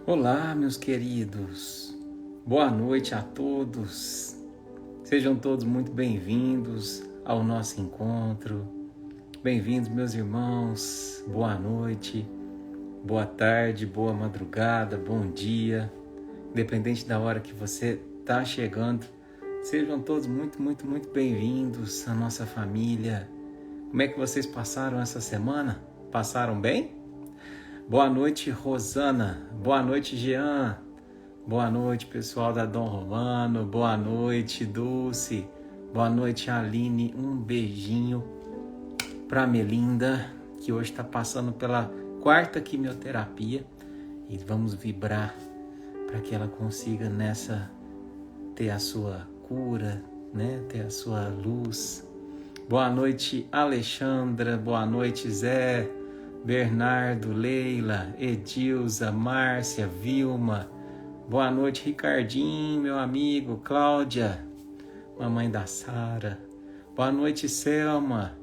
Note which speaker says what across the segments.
Speaker 1: Olá, meus queridos. Boa noite a todos. Sejam todos muito bem-vindos ao nosso encontro. Bem-vindos, meus irmãos. Boa noite, boa tarde, boa madrugada, bom dia. Independente da hora que você está chegando, sejam todos muito bem-vindos à nossa família. Como é que vocês passaram essa semana? Passaram bem? Boa noite, Rosana. Boa noite, Jean. Boa noite, pessoal da Dom Romano. Boa noite, Dulce. Boa noite, Aline. Um beijinho para Melinda, que hoje está passando pela 4ª quimioterapia. E vamos vibrar para que ela consiga ter a sua cura, né? Ter a sua luz. Boa noite, Alexandra. Boa noite, Zé. Bernardo, Leila, Edilza, Márcia, Vilma. Boa noite, Ricardinho, meu amigo, Cláudia, mamãe da Sara. Boa noite, Selma.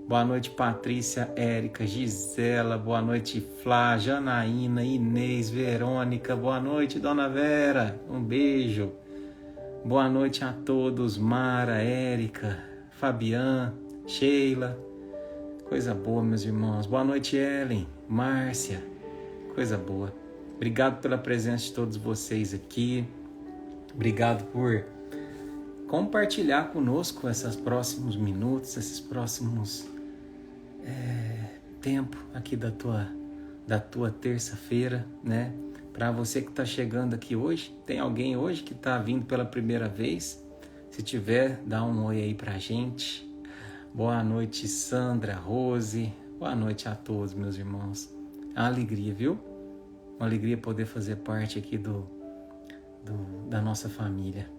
Speaker 1: Boa noite, Patrícia, Érica, Gisela. Boa noite, Flá, Janaína, Inês, Verônica. Boa noite, Dona Vera. Um beijo. Boa noite a todos, Mara, Érica, Fabian, Sheila. Coisa boa, meus irmãos. Boa noite, Ellen, Márcia. Coisa boa. Obrigado pela presença de todos vocês aqui. Obrigado por compartilhar conosco esses próximos minutos, esses próximos tempo aqui da tua terça-feira, né? Para você que está chegando aqui hoje, tem alguém hoje que está vindo pela primeira vez? Se tiver, dá um oi aí pra gente. Boa noite, Sandra, Rose. Boa noite a todos, meus irmãos. É uma alegria, viu? Uma alegria poder fazer parte aqui da nossa família.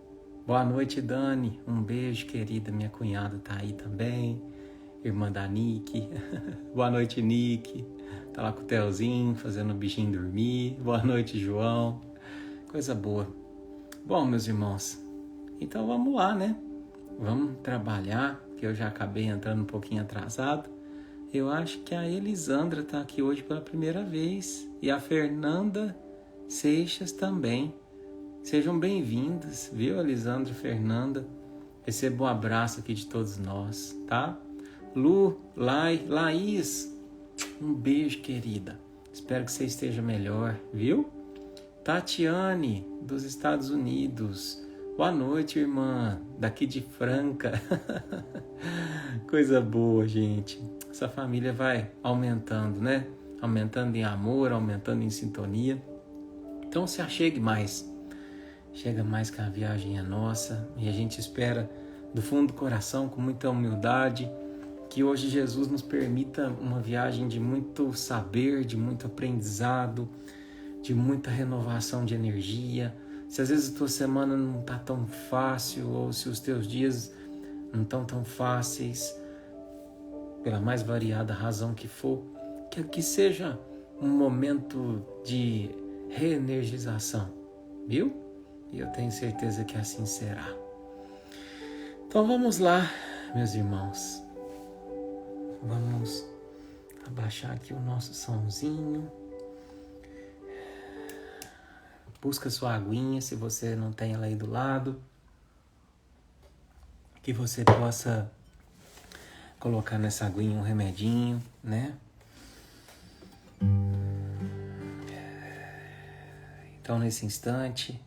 Speaker 1: Boa noite, Dani. Um beijo, querida. Minha cunhada tá aí também. Irmã da Nick. Boa noite, Nick. Tá lá com o Telzinho, fazendo o bichinho dormir. Boa noite, João. Coisa boa. Bom, meus irmãos, então vamos lá, né? Vamos trabalhar, que eu já acabei entrando um pouquinho atrasado. Eu acho que a Elisandra está aqui hoje pela primeira vez. E a Fernanda Seixas também. Sejam bem-vindas, viu, Elisandra e Fernanda? Receba um abraço aqui de todos nós, tá? Lu, Laís, um beijo, querida. Espero que você esteja melhor, viu? Tatiane, dos Estados Unidos. Boa noite, irmã, daqui de Franca. Coisa boa, gente. Essa família vai aumentando, né? Aumentando em amor, aumentando em sintonia. Então se achegue mais. Chega mais que a viagem é nossa. E a gente espera do fundo do coração, com muita humildade, que hoje Jesus nos permita uma viagem de muito saber, de muito aprendizado, de muita renovação de energia. Se às vezes a tua semana não está tão fácil, ou se os teus dias não estão tão fáceis, pela mais variada razão que for, que aqui seja um momento de reenergização, viu? E eu tenho certeza que assim será. Então vamos lá, meus irmãos. Vamos abaixar aqui o nosso somzinho. Busca sua aguinha, se você não tem ela aí do lado. Que você possa colocar nessa aguinha um remedinho, né? Então, nesse instante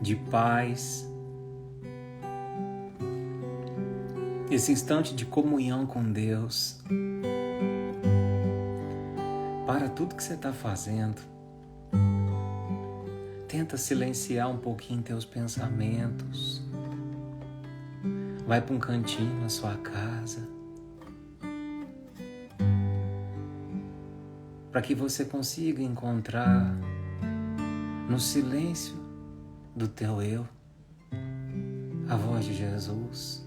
Speaker 1: de paz, esse instante de comunhão com Deus, para tudo que você está fazendo, tenta silenciar um pouquinho teus pensamentos. Vai para um cantinho na sua casa, para que você consiga encontrar no silêncio do teu eu a voz de Jesus.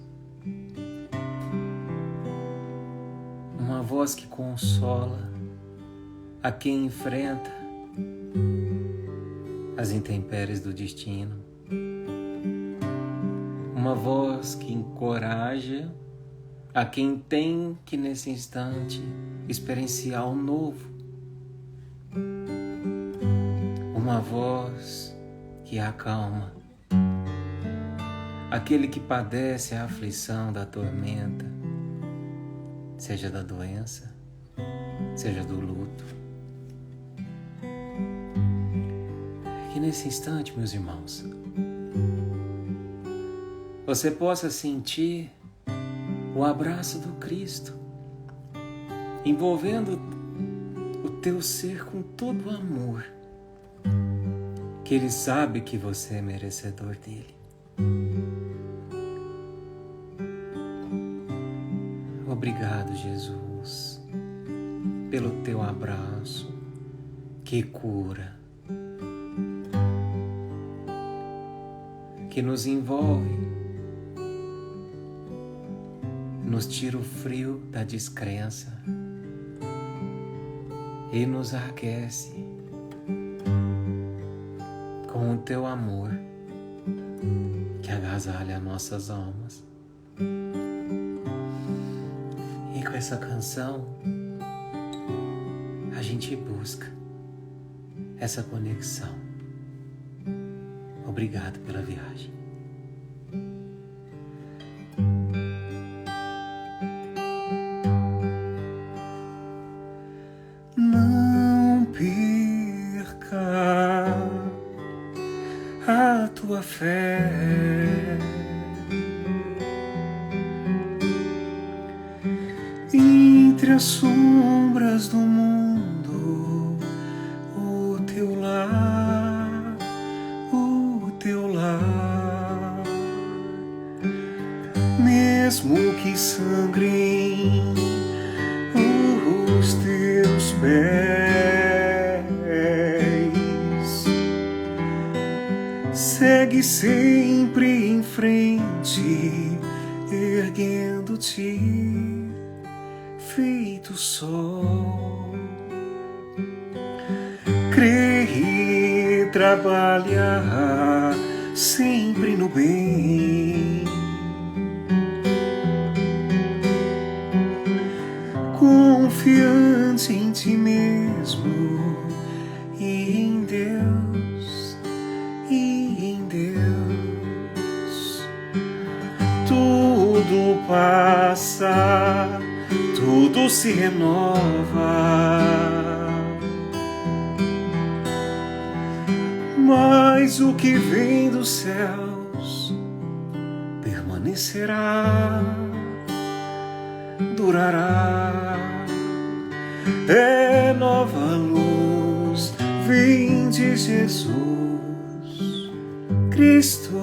Speaker 1: Uma voz que consola a quem enfrenta as intempéries do destino. Uma voz que encoraja a quem tem que nesse instante experienciar o novo, uma voz que acalma, aquele que padece a aflição da tormenta, seja da doença, seja do luto. Que nesse instante, meus irmãos, você possa sentir o abraço do Cristo, envolvendo o teu ser com todo o amor, que Ele sabe que você é merecedor dele. Obrigado, Jesus, pelo teu abraço que cura, que nos envolve, nos tira o frio da descrença e nos aquece com o teu amor que agasalha nossas almas. E com essa canção a gente busca essa conexão. Obrigado pela viagem.
Speaker 2: Não perca a tua fé. Entre as sombras do mundo, o teu lar, mesmo que sangrem os teus pés, segue sempre em frente, erguendo-te feito sol. Crê e trabalha sempre no bem, confiante em ti mesmo e em Deus, tudo passa, tudo se renova, mas o que vem dos céus permanecerá, durará. É nova luz, vem de Jesus Cristo.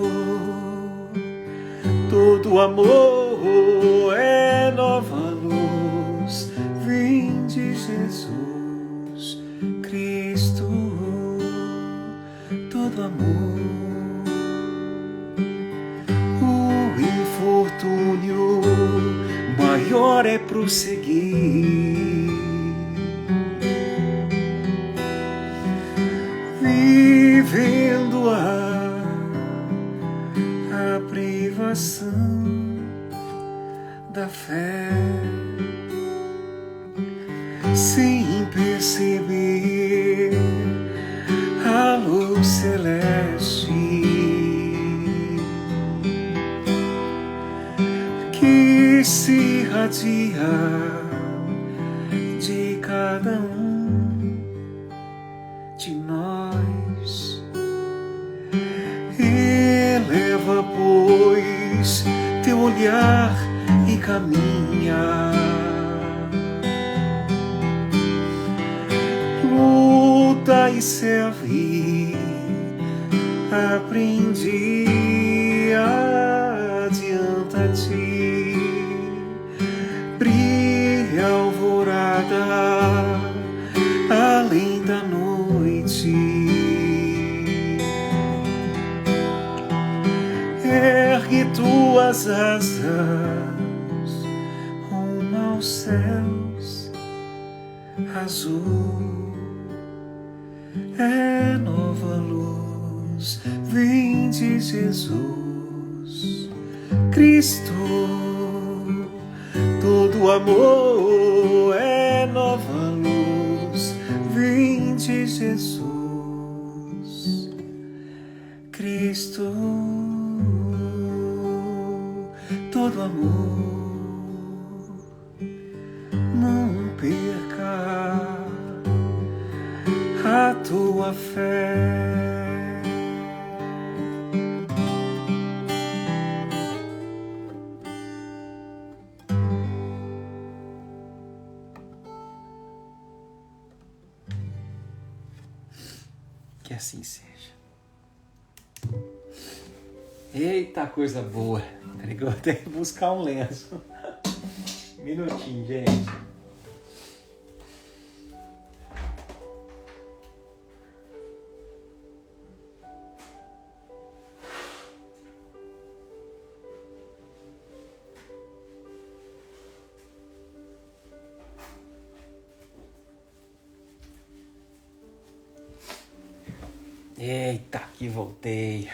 Speaker 2: Todo amor é nova luz, vem de Jesus Cristo. Todo amor. O infortúnio maior é prosseguir, vivendo a privação da fé, sem perceber a luz celeste que se irradia de cada um de nós. Eleva, pois, teu olhar e caminha, luta e serve, aprendi, adianta-te, brilha a alvorada além da noite. Ergue tuas asas rumo aos céus azul. É nova luz, vem de Jesus Cristo. teu amor é nova luz. Vinde, Jesus, Cristo, todo amor, não perca a tua fé.
Speaker 1: Que assim seja. Eita, coisa boa. Peraí que eu vou ter que buscar um lenço. Minutinho, gente. Eita, que voltei.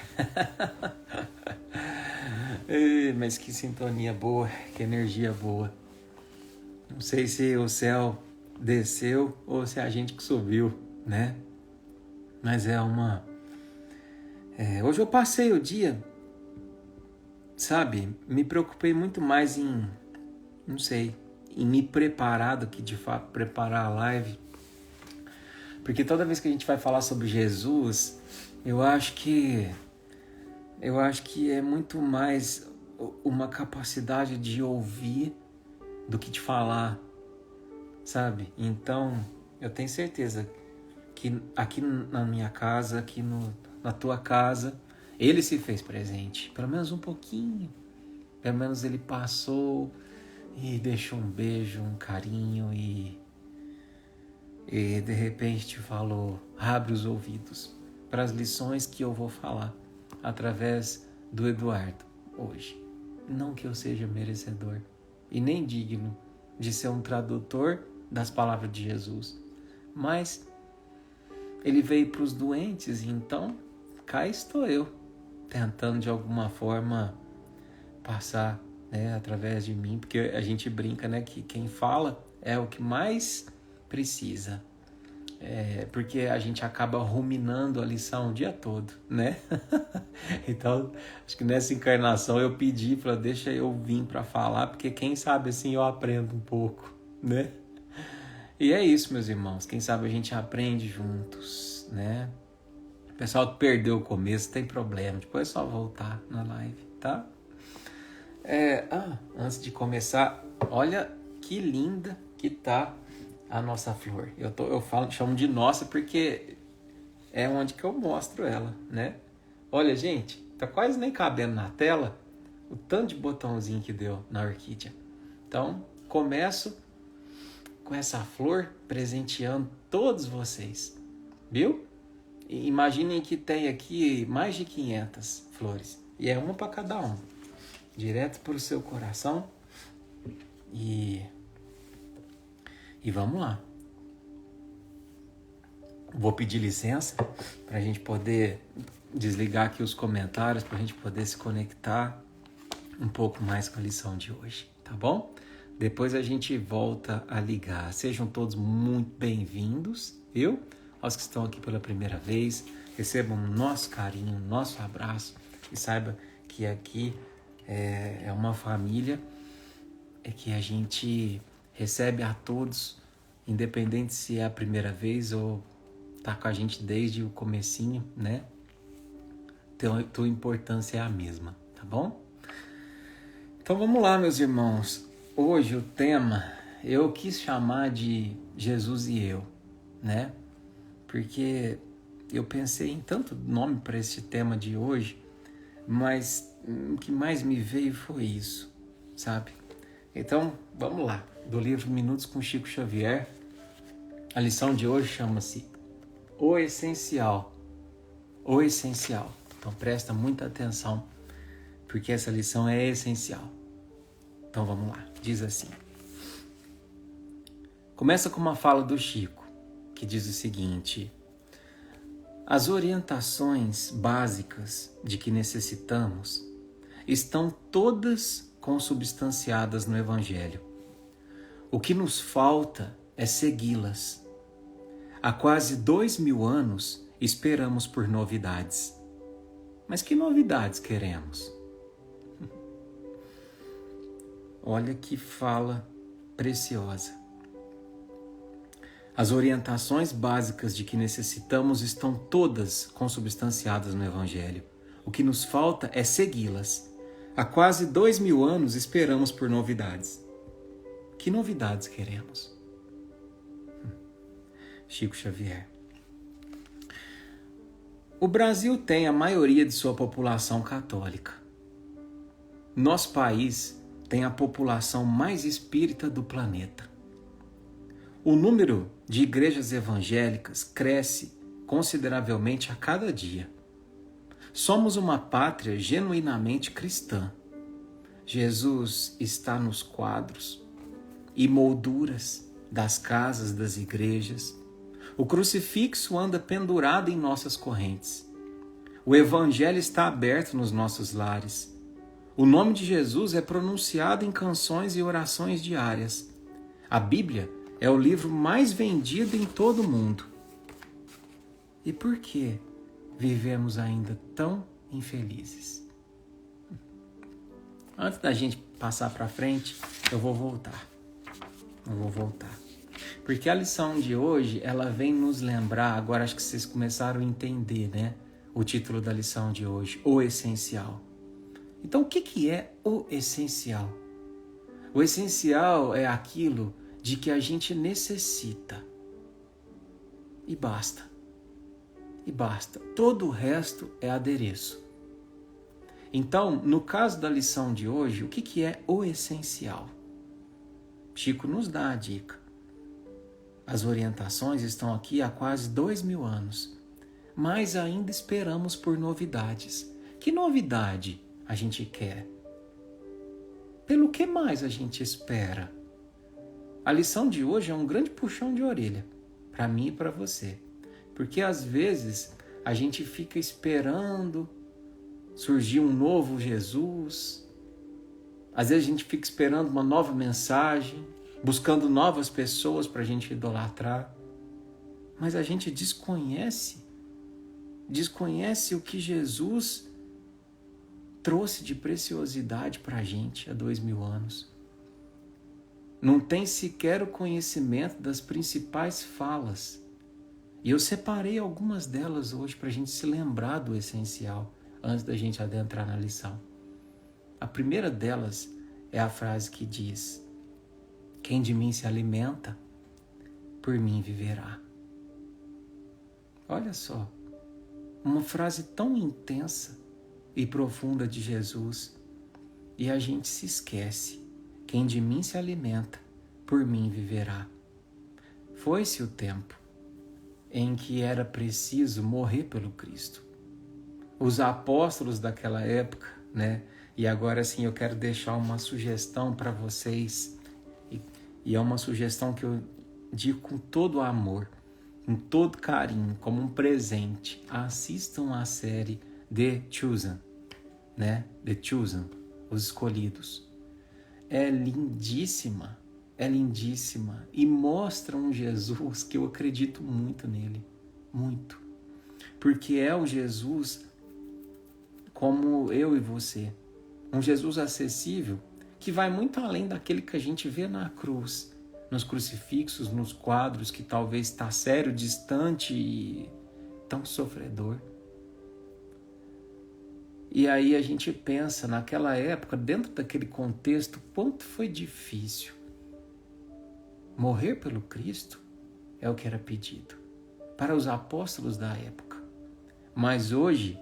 Speaker 1: Mas que sintonia boa, que energia boa. Não sei se o céu desceu ou se é a gente que subiu, né? Mas hoje eu passei o dia, sabe? Me preocupei muito mais em me preparar do que de fato preparar a live. Porque toda vez que a gente vai falar sobre Jesus, eu acho que é muito mais uma capacidade de ouvir do que de falar, sabe? Então, eu tenho certeza que aqui na minha casa, aqui na tua casa, ele se fez presente, pelo menos um pouquinho. Pelo menos ele passou e deixou um beijo, um carinho e de repente te falou: abre os ouvidos para as lições que eu vou falar através do Eduardo hoje. Não que eu seja merecedor e nem digno de ser um tradutor das palavras de Jesus, mas ele veio para os doentes e então cá estou eu, tentando de alguma forma passar, né, através de mim, porque a gente brinca, né, que quem fala é o que mais precisa. Porque a gente acaba ruminando a lição o dia todo, né? Então, acho que nessa encarnação eu pedi para deixa eu vir para falar, porque quem sabe assim eu aprendo um pouco, né? E é isso, meus irmãos. Quem sabe a gente aprende juntos, né? O pessoal que perdeu o começo tem problema, depois é só voltar na live, tá? Antes de começar, olha que linda que tá a nossa flor. Chamo de nossa porque é onde que eu mostro ela, né? Olha, gente, tá quase nem cabendo na tela o tanto de botãozinho que deu na orquídea. Então, começo com essa flor presenteando todos vocês, viu? E imaginem que tem aqui mais de 500 flores. E é uma para cada um. Direto para o seu coração. E vamos lá. Vou pedir licença para a gente poder desligar aqui os comentários, para a gente poder se conectar um pouco mais com a lição de hoje, tá bom? Depois a gente volta a ligar. Sejam todos muito bem-vindos, viu? Aos que estão aqui pela primeira vez, recebam o nosso carinho, o nosso abraço e saiba que aqui é uma família que a gente recebe a todos, independente se é a primeira vez ou tá com a gente desde o comecinho, né? Então, tua importância é a mesma, tá bom? Então vamos lá, meus irmãos. Hoje o tema eu quis chamar de Jesus e eu, né? Porque eu pensei em tanto nome para esse tema de hoje, mas o que mais me veio foi isso, sabe? Então, vamos lá. Do livro Minutos com Chico Xavier, a lição de hoje chama-se O Essencial. O Essencial. Então, presta muita atenção, porque essa lição é essencial. Então, vamos lá. Diz assim. Começa com uma fala do Chico, que diz o seguinte: as orientações básicas de que necessitamos estão todas consubstanciadas no Evangelho. O que nos falta é segui-las. Há quase 2000 anos esperamos por novidades. Mas que novidades queremos? Olha que fala preciosa. As orientações básicas de que necessitamos estão todas consubstanciadas no Evangelho. O que nos falta é segui-las. Há quase 2000 anos esperamos por novidades. Que novidades queremos? Chico Xavier. O Brasil tem a maioria de sua população católica. Nosso país tem a população mais espírita do planeta. O número de igrejas evangélicas cresce consideravelmente a cada dia. Somos uma pátria genuinamente cristã. Jesus está nos quadros e molduras das casas das igrejas. O crucifixo anda pendurado em nossas correntes. O evangelho está aberto nos nossos lares. O nome de Jesus é pronunciado em canções e orações diárias. A Bíblia é o livro mais vendido em todo o mundo. E por que vivemos ainda tão infelizes? Antes da gente passar para frente, eu vou voltar. Porque a lição de hoje, ela vem nos lembrar, agora acho que vocês começaram a entender, né? O título da lição de hoje, o essencial. Então, o que é o essencial? O essencial é aquilo de que a gente necessita. E basta. Todo o resto é adereço. Então, no caso da lição de hoje, o que é o essencial? Chico nos dá a dica. As orientações estão aqui há quase 2000 anos, mas ainda esperamos por novidades. Que novidade a gente quer? Pelo que mais a gente espera? A lição de hoje é um grande puxão de orelha, para mim e para você. Porque às vezes a gente fica esperando surgir um novo Jesus. Às vezes a gente fica esperando uma nova mensagem, buscando novas pessoas para a gente idolatrar. Mas a gente desconhece o que Jesus trouxe de preciosidade para a gente há 2000 anos. Não tem sequer o conhecimento das principais falas. E eu separei algumas delas hoje para a gente se lembrar do essencial, antes da gente adentrar na lição. A primeira delas é a frase que diz: quem de mim se alimenta, por mim viverá. Olha só, uma frase tão intensa e profunda de Jesus, e a gente se esquece: quem de mim se alimenta, por mim viverá. Foi-se o tempo em que era preciso morrer pelo Cristo. Os apóstolos daquela época, né? E agora sim eu quero deixar uma sugestão para vocês, e é uma sugestão que eu digo com todo amor, com todo carinho, como um presente. Assistam a série The Chosen, né? The Chosen, Os Escolhidos. É lindíssima e mostra um Jesus que eu acredito muito nele, muito. Porque é o Jesus como eu e você, um Jesus acessível que vai muito além daquele que a gente vê na cruz, nos crucifixos, nos quadros, que talvez está sério, distante e tão sofredor. E aí a gente pensa, naquela época, dentro daquele contexto, quanto foi difícil. Morrer pelo Cristo é o que era pedido para os apóstolos da época. Mas hoje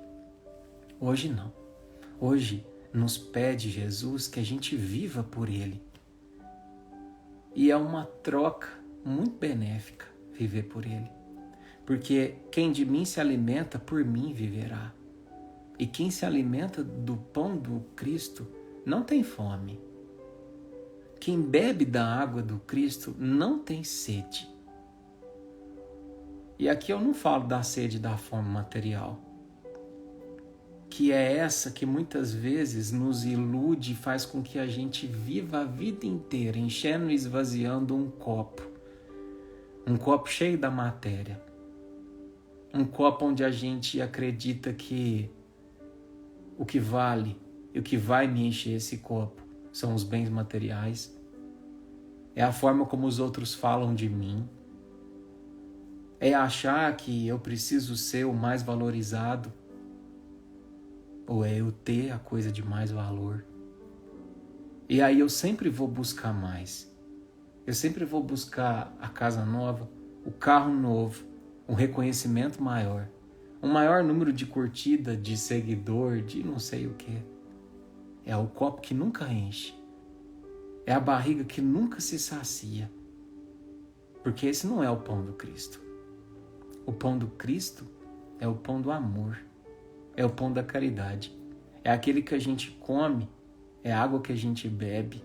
Speaker 1: não. Hoje nos pede Jesus que a gente viva por Ele. E é uma troca muito benéfica viver por Ele. Porque quem de mim se alimenta, por mim viverá. E quem se alimenta do pão do Cristo não tem fome. Quem bebe da água do Cristo não tem sede. E aqui eu não falo da sede da fome material, que é essa que muitas vezes nos ilude e faz com que a gente viva a vida inteira enchendo e esvaziando um copo cheio da matéria, um copo onde a gente acredita que o que vale e o que vai me encher esse copo são os bens materiais, é a forma como os outros falam de mim, é achar que eu preciso ser o mais valorizado, ou é eu ter a coisa de mais valor. E aí eu sempre vou buscar mais. Eu sempre vou buscar a casa nova, o carro novo, um reconhecimento maior, um maior número de curtida, de seguidor, de não sei o que. É o copo que nunca enche. É a barriga que nunca se sacia. Porque esse não é o pão do Cristo. O pão do Cristo é o pão do amor. É o pão da caridade. É aquele que a gente come, é a água que a gente bebe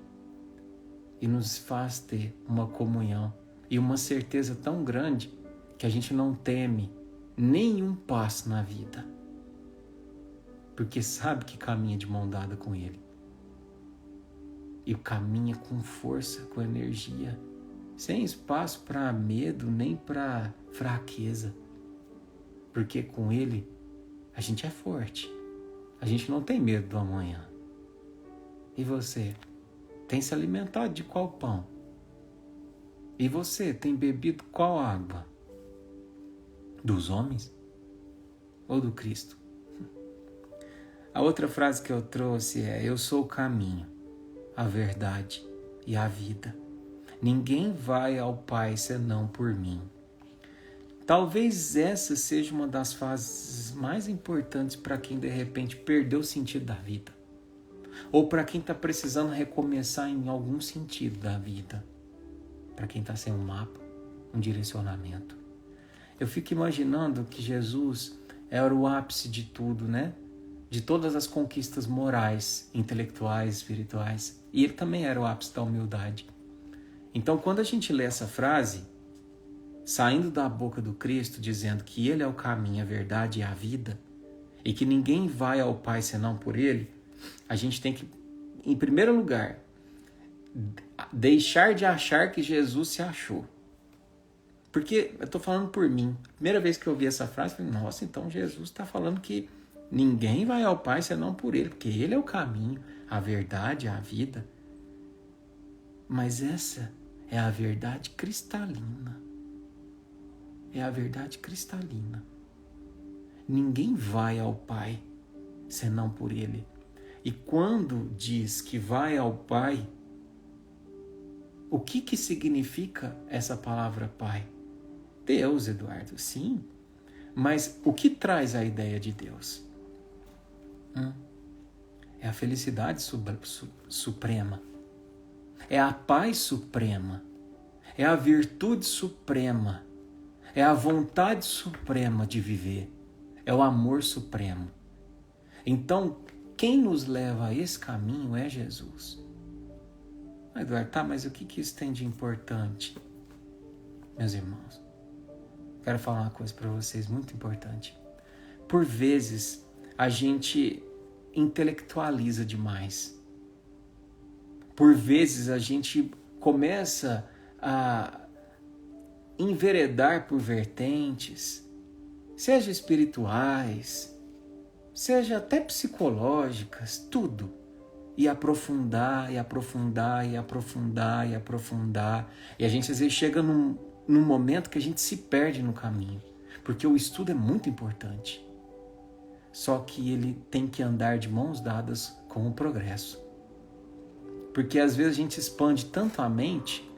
Speaker 1: e nos faz ter uma comunhão e uma certeza tão grande que a gente não teme nenhum passo na vida, porque sabe que caminha de mão dada com Ele e caminha com força, com energia, sem espaço para medo nem para fraqueza, porque com Ele a gente é forte, a gente não tem medo do amanhã. E você tem se alimentado de qual pão? E você tem bebido qual água? Dos homens ou do Cristo? A outra frase que eu trouxe é: eu sou o caminho, a verdade e a vida. Ninguém vai ao Pai senão por mim. Talvez essa seja uma das fases mais importantes para quem de repente perdeu o sentido da vida. Ou para quem está precisando recomeçar em algum sentido da vida. Para quem está sem um mapa, um direcionamento. Eu fico imaginando que Jesus era o ápice de tudo, né? De todas as conquistas morais, intelectuais, espirituais. E ele também era o ápice da humildade. Então, quando a gente lê essa frase, saindo da boca do Cristo, dizendo que Ele é o caminho, a verdade e a vida, e que ninguém vai ao Pai senão por Ele, a gente tem que, em primeiro lugar, deixar de achar que Jesus se achou. Porque eu estou falando por mim. Primeira vez que eu ouvi essa frase, eu falei: nossa, então Jesus está falando que ninguém vai ao Pai senão por Ele, porque Ele é o caminho, a verdade, a vida. Mas essa é a verdade cristalina. É a verdade cristalina. Ninguém vai ao Pai senão por Ele. E quando diz que vai ao Pai, o que significa essa palavra Pai? Deus, Eduardo, sim. Mas o que traz a ideia de Deus? É a felicidade suprema. É a paz suprema. É a virtude suprema. É a vontade suprema de viver. É o amor supremo. Então, quem nos leva a esse caminho é Jesus. Eduardo, tá, mas o que isso tem de importante? Meus irmãos, quero falar uma coisa para vocês muito importante. Por vezes, a gente intelectualiza demais. Por vezes, a gente começa a enveredar por vertentes, seja espirituais, seja até psicológicas, tudo. E aprofundar, e aprofundar, e aprofundar, e aprofundar. E a gente às vezes chega num momento que a gente se perde no caminho. Porque o estudo é muito importante. Só que ele tem que andar de mãos dadas com o progresso. Porque às vezes a gente expande tanto a mente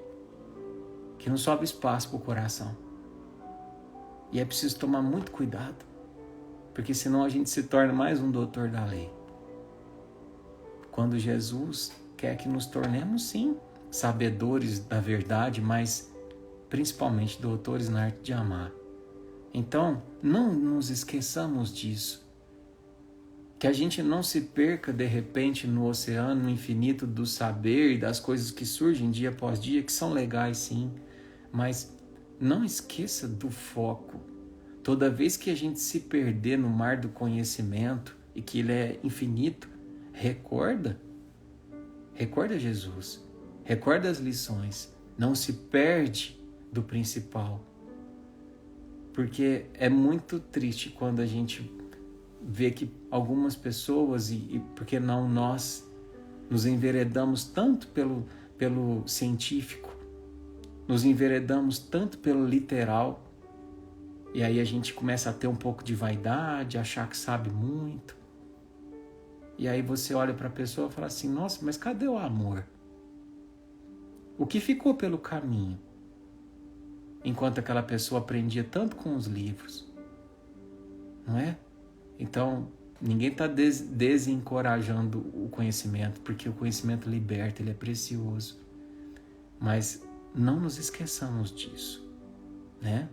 Speaker 1: que não sobra espaço para o coração. E é preciso tomar muito cuidado. Porque senão a gente se torna mais um doutor da lei. Quando Jesus quer que nos tornemos, sim, sabedores da verdade, mas principalmente doutores na arte de amar. Então, não nos esqueçamos disso. Que a gente não se perca, de repente, no oceano infinito do saber e das coisas que surgem dia após dia, que são legais, sim, mas não esqueça do foco. Toda vez que a gente se perder no mar do conhecimento e que Ele é infinito, recorda Jesus, recorda as lições, não se perde do principal. Porque é muito triste quando a gente vê que algumas pessoas, e por que não nós, nos enveredamos tanto pelo científico, nos enveredamos tanto pelo literal, e aí a gente começa a ter um pouco de vaidade, achar que sabe muito. E aí você olha para a pessoa e fala assim, nossa, mas cadê o amor? O que ficou pelo caminho? Enquanto aquela pessoa aprendia tanto com os livros. Não é? Então, ninguém está desencorajando o conhecimento, porque o conhecimento liberta, ele é precioso. Mas não nos esqueçamos disso, né?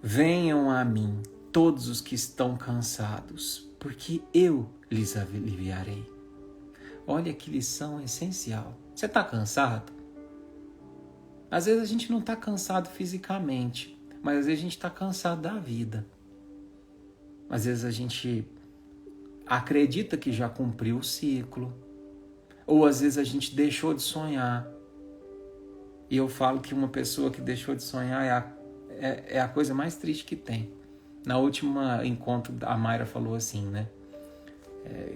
Speaker 1: Venham a mim todos os que estão cansados, porque eu lhes aliviarei. Olha que lição essencial. Você está cansado? Às vezes a gente não está cansado fisicamente, mas às vezes a gente está cansado da vida. Às vezes a gente acredita que já cumpriu o ciclo, ou às vezes a gente deixou de sonhar. E eu falo que uma pessoa que deixou de sonhar é a coisa mais triste que tem. Na última encontro, a Mayra falou assim, né?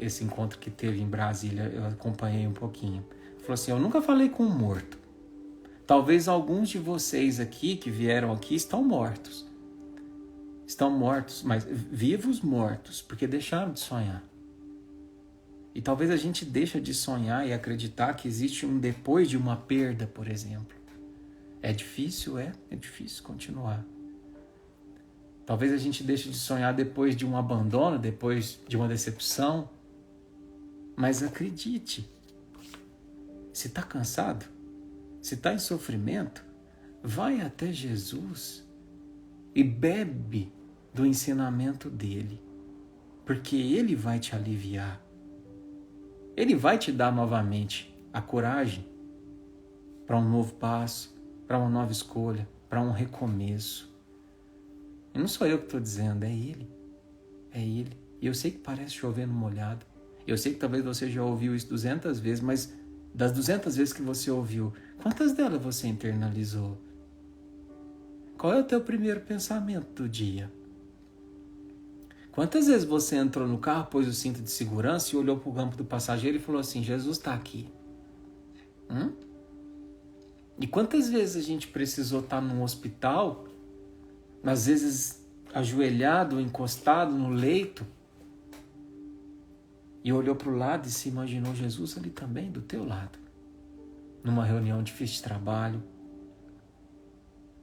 Speaker 1: Esse encontro que teve em Brasília, eu acompanhei um pouquinho. Falou assim, eu nunca falei com um morto. Talvez alguns de vocês aqui, que vieram aqui, estão mortos. Estão mortos, mas vivos mortos, porque deixaram de sonhar. E talvez a gente deixe de sonhar e acreditar que existe um depois de uma perda, por exemplo. É difícil, é difícil continuar. Talvez a gente deixe de sonhar depois de um abandono, depois de uma decepção. Mas acredite, se está cansado, se está em sofrimento, vai até Jesus e bebe do ensinamento dele, porque ele vai te aliviar. Ele vai te dar novamente a coragem para um novo passo, para uma nova escolha, para um recomeço. E não sou eu que estou dizendo, é ele. É ele. E eu sei que parece chover no molhado. Eu sei que talvez você já ouviu isso 200 vezes, mas das 200 vezes que você ouviu, quantas delas você internalizou? Qual é o teu primeiro pensamento do dia? Quantas vezes você entrou no carro, pôs o cinto de segurança e olhou para o banco do passageiro e falou assim, Jesus está aqui? E quantas vezes a gente precisou estar num hospital, às vezes ajoelhado, encostado no leito, e olhou para o lado e se imaginou Jesus ali também, do teu lado, numa reunião difícil de trabalho,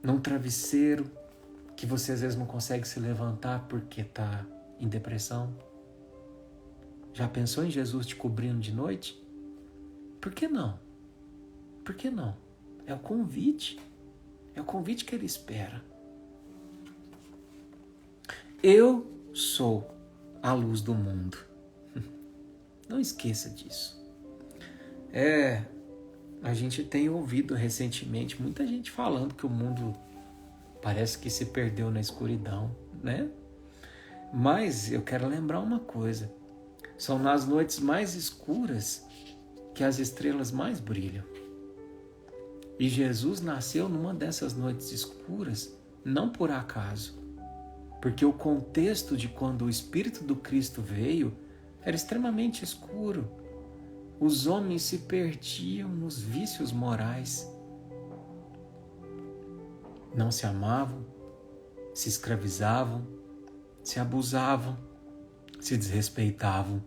Speaker 1: num travesseiro que você às vezes não consegue se levantar porque está em depressão. Já pensou em Jesus te cobrindo de noite? Por que não? Por que não? É o convite que ele espera. Eu sou a luz do mundo. Não esqueça disso. A gente tem ouvido recentemente muita gente falando que o mundo parece que se perdeu na escuridão, né? Mas eu quero lembrar uma coisa. São nas noites mais escuras que as estrelas mais brilham. E Jesus nasceu numa dessas noites escuras, não por acaso. Porque o contexto de quando o Espírito do Cristo veio era extremamente escuro. Os homens se perdiam nos vícios morais. Não se amavam, se escravizavam, se abusavam, se desrespeitavam.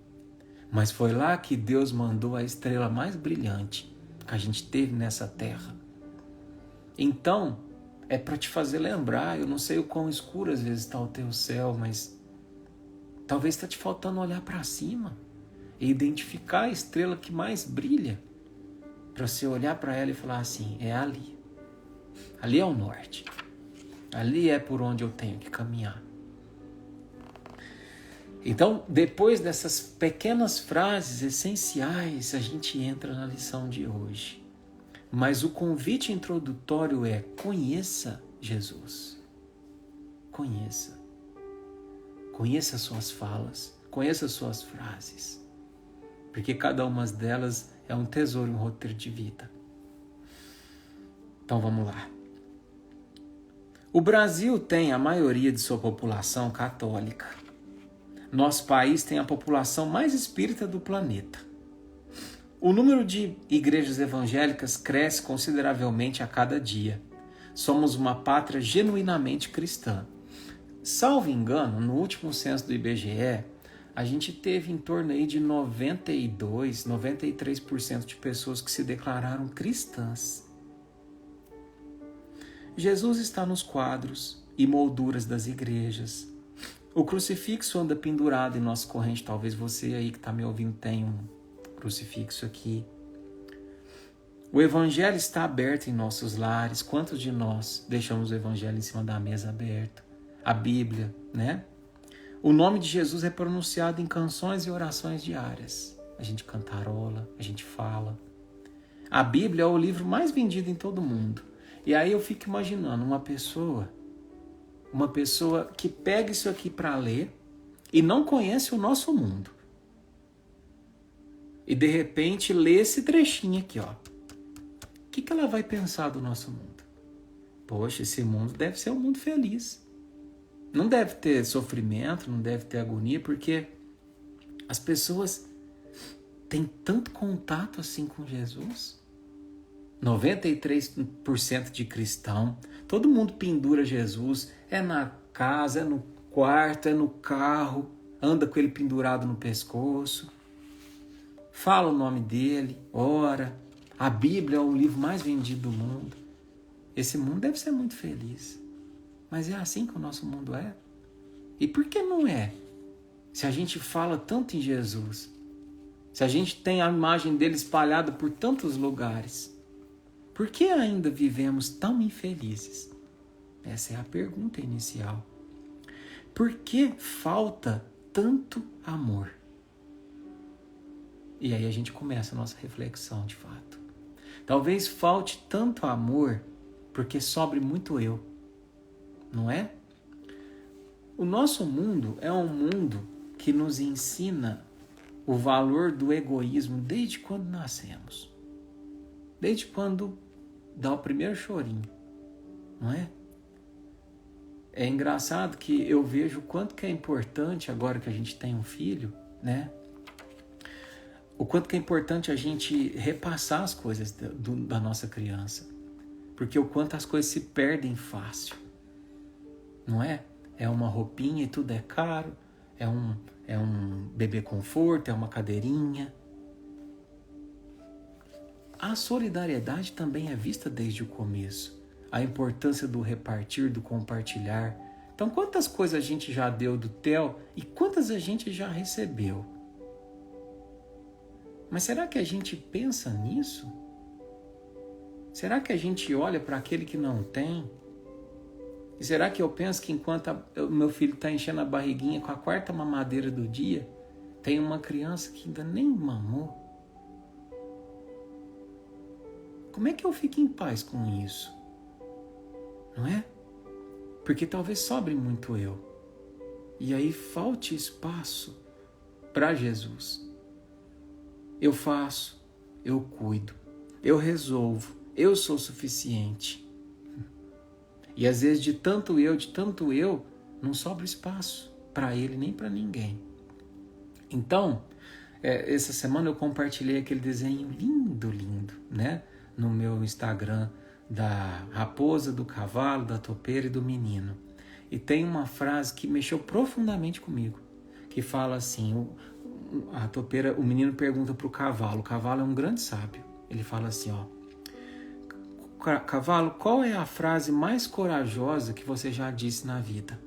Speaker 1: Mas foi lá que Deus mandou a estrela mais brilhante que a gente teve nessa terra. Então, é para te fazer lembrar, eu não sei o quão escuro às vezes está o teu céu, mas talvez está te faltando olhar para cima e identificar a estrela que mais brilha, para você olhar para ela e falar assim, é ali. Ali é o norte. Ali é por onde eu tenho que caminhar. Então, depois dessas pequenas frases essenciais, a gente entra na lição de hoje. Mas o convite introdutório é: conheça Jesus. Conheça. Conheça as suas falas, Conheça suas frases, porque cada uma delas é um tesouro, um roteiro de vida. Então vamos lá. O Brasil tem a maioria de sua população católica. Nosso país tem a população mais espírita do planeta. O número de igrejas evangélicas cresce consideravelmente a cada dia. Somos uma pátria genuinamente cristã. Salvo engano, no último censo do IBGE, a gente teve em torno aí de 92, 93% de pessoas que se declararam cristãs. Jesus está nos quadros e molduras das igrejas. O crucifixo anda pendurado em nossa corrente. Talvez você aí que está me ouvindo tenha um crucifixo aqui. O evangelho está aberto em nossos lares. Quantos de nós deixamos o evangelho em cima da mesa aberto? A Bíblia, né? O nome de Jesus é pronunciado em canções e orações diárias. A gente cantarola, a gente fala. A Bíblia é o livro mais vendido em todo o mundo. E aí eu fico imaginando uma pessoa que pega isso aqui para ler e não conhece o nosso mundo. E de repente lê esse trechinho aqui, ó. O que ela vai pensar do nosso mundo? Poxa, esse mundo deve ser um mundo feliz. Não deve ter sofrimento, não deve ter agonia, porque as pessoas têm tanto contato assim com Jesus. 93% de cristão, todo mundo pendura Jesus, é na casa, é no quarto, é no carro, anda com ele pendurado no pescoço, fala o nome dele, ora. A Bíblia é o livro mais vendido do mundo. Esse mundo deve ser muito feliz. Mas é assim que o nosso mundo é? E por que não é? Se a gente fala tanto em Jesus, se a gente tem a imagem dele espalhada por tantos lugares, por que ainda vivemos tão infelizes? Essa é a pergunta inicial. Por que falta tanto amor? E aí a gente começa a nossa reflexão de fato. Talvez falte tanto amor porque sobre muito eu, não é? O nosso mundo é um mundo que nos ensina o valor do egoísmo desde quando nascemos. Desde quando dá o primeiro chorinho, não é? É engraçado que eu vejo o quanto que é importante, agora que a gente tem um filho, né? O quanto que é importante a gente repassar as coisas da nossa criança. Porque o quanto as coisas se perdem fácil, não é? É uma roupinha e tudo é caro, é um bebê conforto, é uma cadeirinha. A solidariedade também é vista desde o começo. A importância do repartir, do compartilhar. Então, quantas coisas a gente já deu do Theo e quantas a gente já recebeu? Mas será que a gente pensa nisso? Será que a gente olha para aquele que não tem? E será que eu penso que enquanto o meu filho está enchendo a barriguinha com a 4ª mamadeira do dia, tem uma criança que ainda nem mamou? Como é que eu fico em paz com isso? Não é? Porque talvez sobre muito eu. E aí falte espaço para Jesus. Eu faço, eu cuido, eu resolvo, eu sou suficiente. E às vezes de tanto eu, não sobra espaço para ele nem para ninguém. Então, essa semana eu compartilhei aquele desenho lindo, né? No meu Instagram, da raposa, do cavalo, da topeira e do menino. E tem uma frase que mexeu profundamente comigo, que fala assim, a topeira, o menino pergunta para o cavalo é um grande sábio, ele fala assim, ó, cavalo, qual é a frase mais corajosa que você já disse na vida?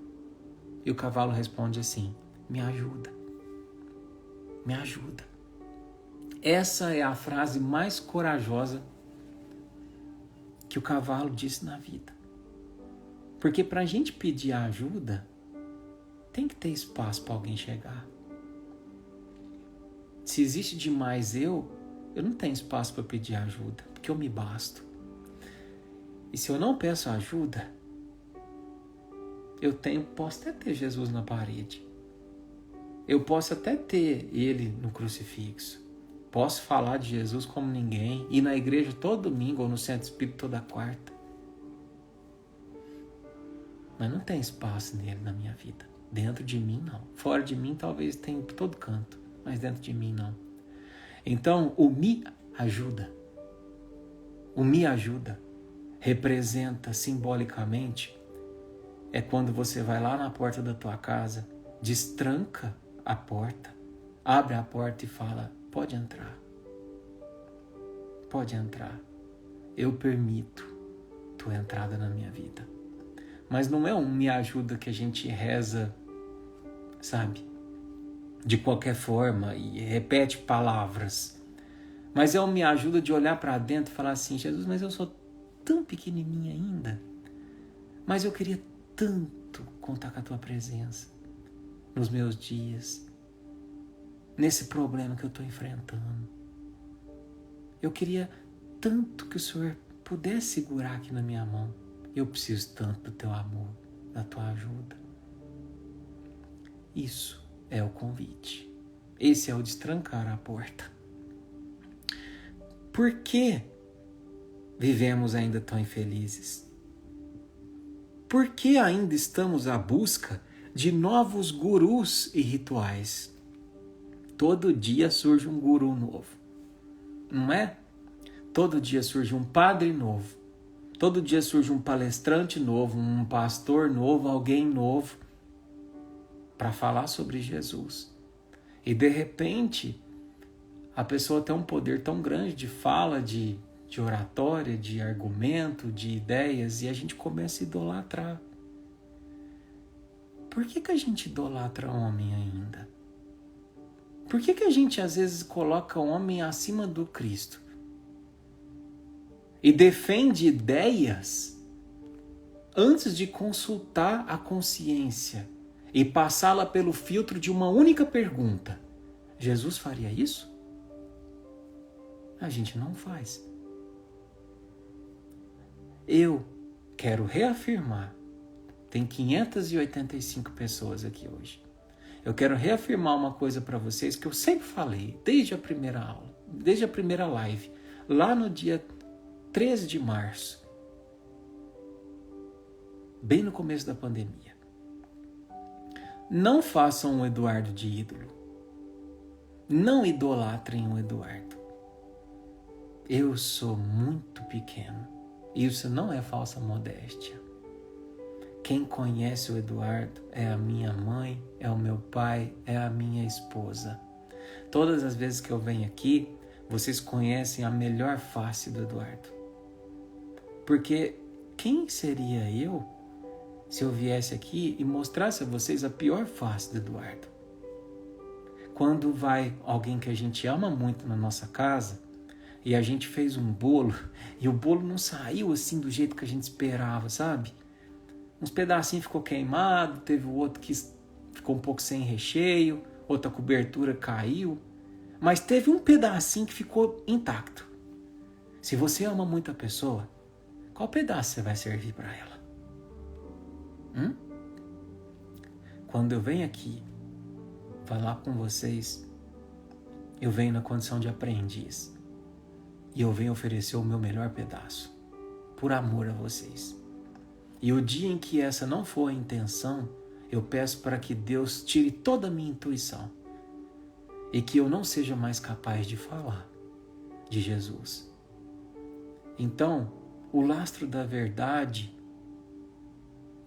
Speaker 1: E o cavalo responde assim, me ajuda. Me ajuda. Essa é a frase mais corajosa que o cavalo disse na vida. Porque para a gente pedir ajuda, tem que ter espaço para alguém chegar. Se existe demais eu não tenho espaço para pedir ajuda, porque eu me basto. E se eu não peço ajuda, posso até ter Jesus na parede. Eu posso até ter ele no crucifixo. Posso falar de Jesus como ninguém, ir na igreja todo domingo ou no centro espírita toda quarta. Mas não tem espaço nele na minha vida. Dentro de mim, não. Fora de mim, talvez tenha em todo canto. Mas dentro de mim, não. Então, o me ajuda. O me ajuda representa simbolicamente é quando você vai lá na porta da tua casa, destranca a porta, abre a porta e fala, pode entrar. Pode entrar. Eu permito tua entrada na minha vida. Mas não é um me ajuda que a gente reza, sabe? De qualquer forma e repete palavras. Mas é um me ajuda de olhar para dentro e falar assim, Jesus, mas eu sou tão pequenininha ainda. Mas eu queria tanto contar com a tua presença nos meus dias, nesse problema que eu estou enfrentando. Eu queria tanto que o Senhor pudesse segurar aqui na minha mão. Eu preciso tanto do teu amor, da tua ajuda. Isso é o convite. Esse é o destrancar a porta. Por que vivemos ainda tão infelizes? Por que ainda estamos à busca de novos gurus e rituais? Todo dia surge um guru novo, não é? Todo dia surge um padre novo. Todo dia surge um palestrante novo, um pastor novo, alguém novo para falar sobre Jesus. E de repente, a pessoa tem um poder tão grande de fala, de oratória, de argumento, de ideias, e a gente começa a idolatrar. Por que a gente idolatra homem ainda? Por que a gente às vezes coloca o homem acima do Cristo? E defende ideias antes de consultar a consciência e passá-la pelo filtro de uma única pergunta. Jesus faria isso? A gente não faz. Eu quero reafirmar, tem 585 pessoas aqui hoje. Eu quero reafirmar uma coisa para vocês que eu sempre falei, desde a primeira aula, desde a primeira live, lá no dia 13 de março, bem no começo da pandemia. Não façam um Eduardo de ídolo. Não idolatrem o Eduardo. Eu sou muito pequeno. Isso não é falsa modéstia. Quem conhece o Eduardo é a minha mãe, é o meu pai, é a minha esposa. Todas as vezes que eu venho aqui, vocês conhecem a melhor face do Eduardo. Porque quem seria eu se eu viesse aqui e mostrasse a vocês a pior face do Eduardo? Quando vai alguém que a gente ama muito na nossa casa e a gente fez um bolo e o bolo não saiu assim do jeito que a gente esperava, sabe? Uns pedacinhos ficou queimado, teve o outro que ficou um pouco sem recheio, outra cobertura caiu, mas teve um pedacinho que ficou intacto. Se você ama muito a pessoa, qual pedaço você vai servir para ela? Quando eu venho aqui falar com vocês, eu venho na condição de aprendiz e eu venho oferecer o meu melhor pedaço, por amor a vocês. E o dia em que essa não for a intenção, eu peço para que Deus tire toda a minha intuição e que eu não seja mais capaz de falar de Jesus. Então, o lastro da verdade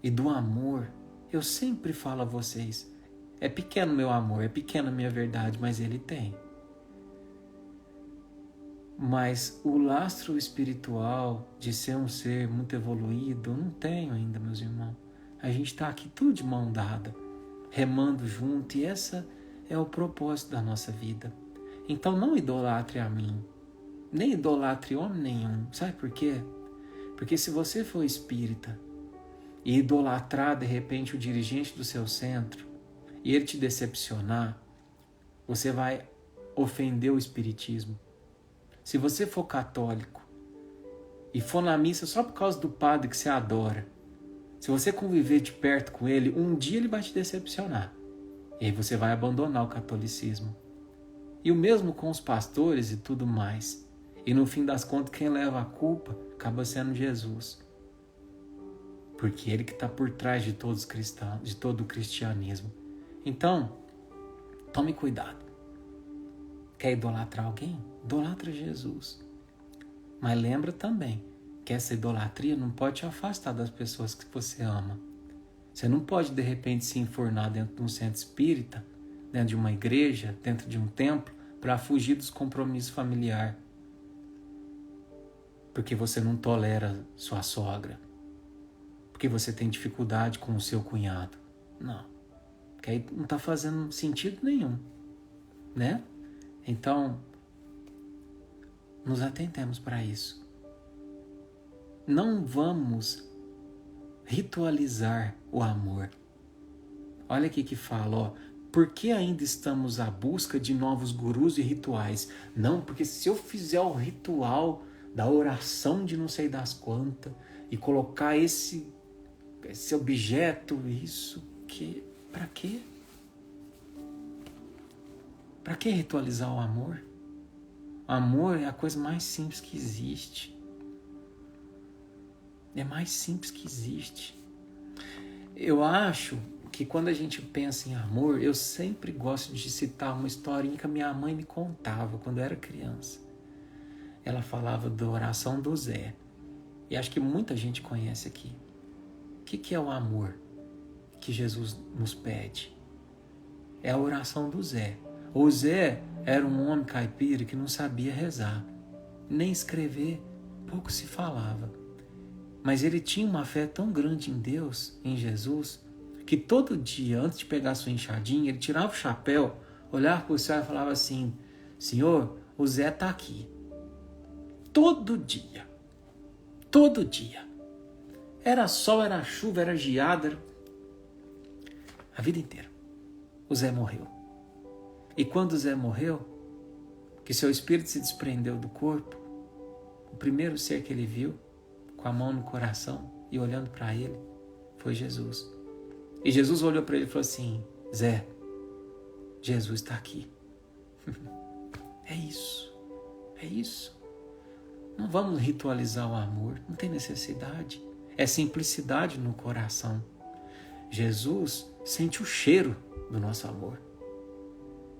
Speaker 1: e do amor, eu sempre falo a vocês, é pequeno meu amor, é pequena minha verdade, mas ele tem. Mas o lastro espiritual de ser um ser muito evoluído, eu não tenho ainda, meus irmãos. A gente está aqui tudo de mão dada, remando junto, e essa é o propósito da nossa vida. Então não idolatre a mim, nem idolatre homem nenhum. Sabe por quê? Porque se você for espírita e idolatrar de repente o dirigente do seu centro e ele te decepcionar, você vai ofender o espiritismo. Se você for católico e for na missa só por causa do padre que você adora, se você conviver de perto com ele, um dia ele vai te decepcionar. E aí você vai abandonar o catolicismo. E o mesmo com os pastores e tudo mais. E no fim das contas, quem leva a culpa acaba sendo Jesus. Porque ele que está por trás de todos os cristãos, de todo o cristianismo. Então, tome cuidado. Quer idolatrar alguém? Idolatra Jesus. Mas lembra também que essa idolatria não pode te afastar das pessoas que você ama. Você não pode, de repente, se enfornar dentro de um centro espírita, dentro de uma igreja, dentro de um templo, para fugir dos compromissos familiares. Porque você não tolera sua sogra. Porque você tem dificuldade com o seu cunhado. Não. Porque aí não está fazendo sentido nenhum. Né? Então, nos atentemos para isso. Não vamos ritualizar o amor. Olha aqui que fala, ó. Por que ainda estamos à busca de novos gurus e rituais? Não, porque se eu fizer o ritual da oração de não sei das quantas e colocar esse objeto, isso, que, para quê? Para que ritualizar o amor? O amor é a coisa mais simples que existe. É mais simples que existe. Eu acho que quando a gente pensa em amor, eu sempre gosto de citar uma historinha que a minha mãe me contava quando eu era criança. Ela falava da oração do Zé. E acho que muita gente conhece aqui. O que é o amor que Jesus nos pede? É a oração do Zé. O Zé era um homem caipira que não sabia rezar, nem escrever, pouco se falava. Mas ele tinha uma fé tão grande em Deus, em Jesus, que todo dia, antes de pegar sua enxadinha, ele tirava o chapéu, olhava para o céu e falava assim: Senhor, o Zé está aqui. Todo dia. Todo dia. Era sol, era chuva, era geada. A vida inteira. O Zé morreu. E quando o Zé morreu, que seu espírito se desprendeu do corpo, o primeiro ser que ele viu, com a mão no coração e olhando para ele, foi Jesus. E Jesus olhou para ele e falou assim: Zé, Jesus está aqui. É isso. É isso. Não vamos ritualizar o amor, não tem necessidade. É simplicidade no coração. Jesus sente o cheiro do nosso amor.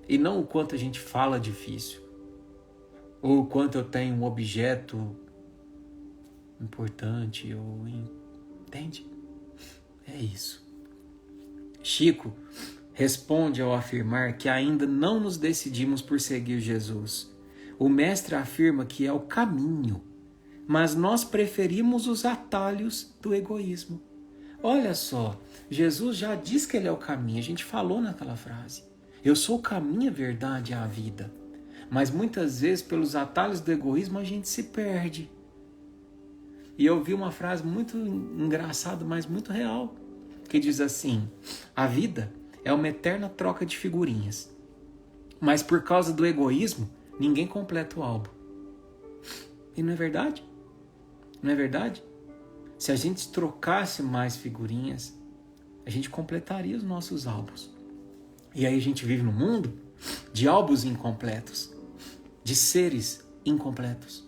Speaker 1: E não o quanto a gente fala difícil. Ou o quanto eu tenho um objeto importante. Entende? É isso. Chico responde ao afirmar que ainda não nos decidimos por seguir Jesus. O mestre afirma que é o caminho, mas nós preferimos os atalhos do egoísmo. Olha só, Jesus já diz que ele é o caminho, a gente falou naquela frase. Eu sou o caminho, a verdade e a vida. Mas muitas vezes, pelos atalhos do egoísmo, a gente se perde. E eu vi uma frase muito engraçada, mas muito real, que diz assim: a vida é uma eterna troca de figurinhas, mas por causa do egoísmo, ninguém completa o álbum. E não é verdade? Não é verdade? Se a gente trocasse mais figurinhas, a gente completaria os nossos álbuns. E aí a gente vive num mundo de álbuns incompletos, de seres incompletos.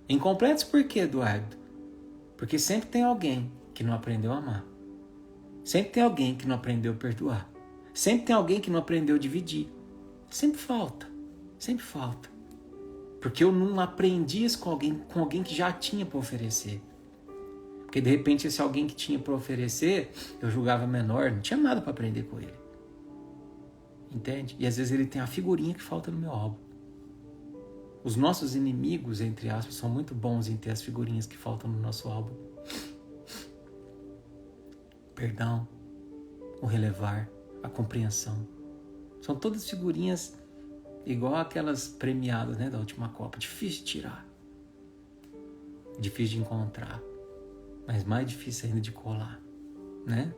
Speaker 1: Incompletos por quê, Eduardo? Porque sempre tem alguém que não aprendeu a amar. Sempre tem alguém que não aprendeu a perdoar. Sempre tem alguém que não aprendeu a dividir. Sempre falta. Sempre falta. Porque eu não aprendi isso com alguém que já tinha para oferecer. Porque de repente esse alguém que tinha para oferecer, eu julgava menor, não tinha nada para aprender com ele. Entende? E às vezes ele tem a figurinha que falta no meu álbum. Os nossos inimigos, entre aspas, são muito bons em ter as figurinhas que faltam no nosso álbum. Perdão, o relevar, a compreensão. São todas figurinhas igual aquelas premiadas, né, da última Copa. Difícil de tirar. Difícil de encontrar. Mas mais difícil ainda de colar, né?